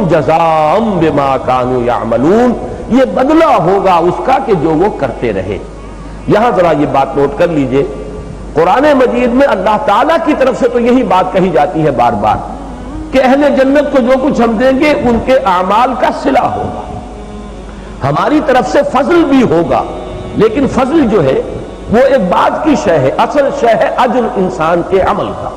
جزاء بما كانوا يعملون، یہ بدلہ ہوگا اس کا کہ جو وہ کرتے رہے۔ یہاں ذرا یہ بات نوٹ کر لیجئے، قرآن مجید میں اللہ تعالیٰ کی طرف سے تو یہی بات کہی جاتی ہے بار بار کہ اہل جنت کو جو کچھ ہم دیں گے ان کے اعمال کا صلہ ہوگا، ہماری طرف سے فضل بھی ہوگا، لیکن فضل جو ہے وہ ایک بعد کی شے ہے، اصل شے ہے اجر انسان کے عمل کا۔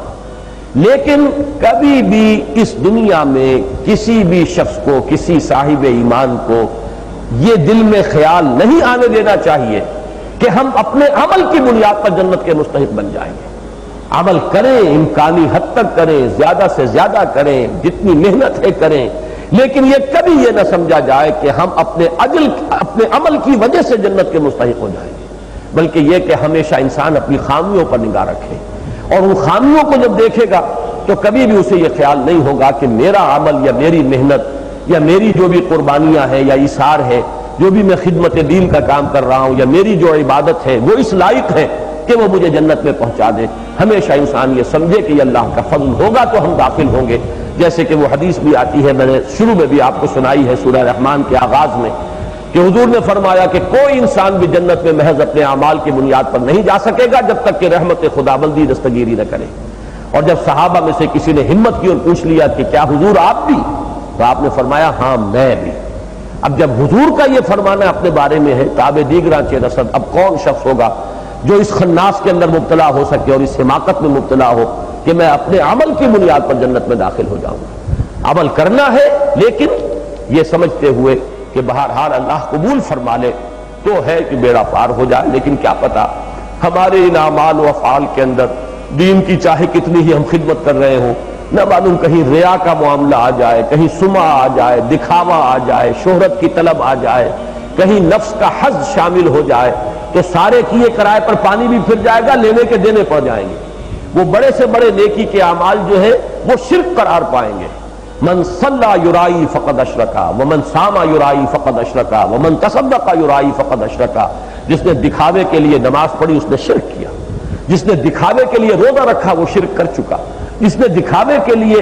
لیکن کبھی بھی اس دنیا میں کسی بھی شخص کو، کسی صاحب ایمان کو یہ دل میں خیال نہیں آنے دینا چاہیے کہ ہم اپنے عمل کی بنیاد پر جنت کے مستحق بن جائیں گے۔ عمل کریں، امکانی حد تک کریں، زیادہ سے زیادہ کریں، جتنی محنت ہے کریں، لیکن یہ کبھی یہ نہ سمجھا جائے کہ ہم اپنے عمل کی وجہ سے جنت کے مستحق ہو جائیں گے، بلکہ یہ کہ ہمیشہ انسان اپنی خامیوں پر نگاہ رکھے، اور ان خامیوں کو جب دیکھے گا تو کبھی بھی اسے یہ خیال نہیں ہوگا کہ میرا عمل یا میری محنت یا میری جو بھی قربانیاں ہیں یا ایثار ہے، جو بھی میں خدمت دین کا کام کر رہا ہوں یا میری جو عبادت ہے وہ اس لائق ہے کہ وہ مجھے جنت میں پہنچا دے۔ ہمیشہ انسان یہ سمجھے کہ یہ اللہ کا فضل ہوگا تو ہم داخل ہوں گے، جیسے کہ وہ حدیث بھی آتی ہے، میں نے شروع میں بھی آپ کو سنائی ہے سورہ رحمان کے آغاز میں، کہ حضور نے فرمایا کہ کوئی انسان بھی جنت میں محض اپنے اعمال کی بنیاد پر نہیں جا سکے گا جب تک کہ رحمت خداوندی دستگیری نہ کرے۔ اور جب صحابہ میں سے کسی نے ہمت کی اور پوچھ لیا کہ کیا حضور آپ بھی؟ تو آپ نے فرمایا ہاں میں بھی۔ اب جب حضور کا یہ فرمانا اپنے بارے میں ہے، تابع دیگراں چہ رسد، اب کون شخص ہوگا جو اس خناس کے اندر مبتلا ہو سکے اور اس حماقت میں مبتلا ہو کہ میں اپنے عمل کی بنیاد پر جنت میں داخل ہو جاؤں گا؟ عمل کرنا ہے، لیکن یہ سمجھتے ہوئے کہ بہرحال اللہ قبول فرما لے تو ہے کہ بیڑا پار ہو جائے، لیکن کیا پتا ہمارے ان اعمال و افعال کے اندر دین کی چاہے کتنی ہی ہم خدمت کر رہے ہوں، نہ معلوم کہیں ریا کا معاملہ آ جائے، کہیں سمعہ آ جائے، دکھاوا آ جائے، شہرت کی طلب آ جائے، کہیں نفس کا حظ شامل ہو جائے تو سارے کیے کرائے پر پانی بھی پھر جائے گا، لینے کے دینے پڑ جائیں گے۔ وہ بڑے سے بڑے نیکی کے اعمال جو ہے وہ شرک قرار پائیں گے۔ من صلی یرائی فقد اشرکا ومن صام یرائی فقد اشرکا ومن تصدق یرائی فقد اشرکا۔ جس نے دکھاوے کے لیے نماز پڑھی اس نے شرک کیا، جس نے دکھاوے کے لیے روزہ رکھا وہ شرک کر چکا، جس نے دکھاوے کے لیے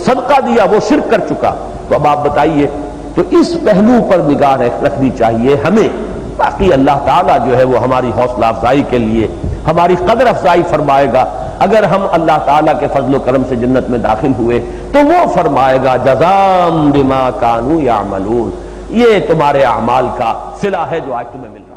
صدقہ دیا وہ شرک کر چکا۔ تو اب آپ بتائیے، تو اس پہلو پر نگاہ رکھنی چاہیے ہمیں۔ باقی اللہ تعالیٰ جو ہے وہ ہماری حوصلہ افزائی کے لیے ہماری قدر افزائی فرمائے گا۔ اگر ہم اللہ تعالیٰ کے فضل و کرم سے جنت میں داخل ہوئے تو وہ فرمائے گا جزاء بما كانوا يعملون، یہ تمہارے اعمال کا صلہ ہے جو آج تمہیں مل رہا ہے۔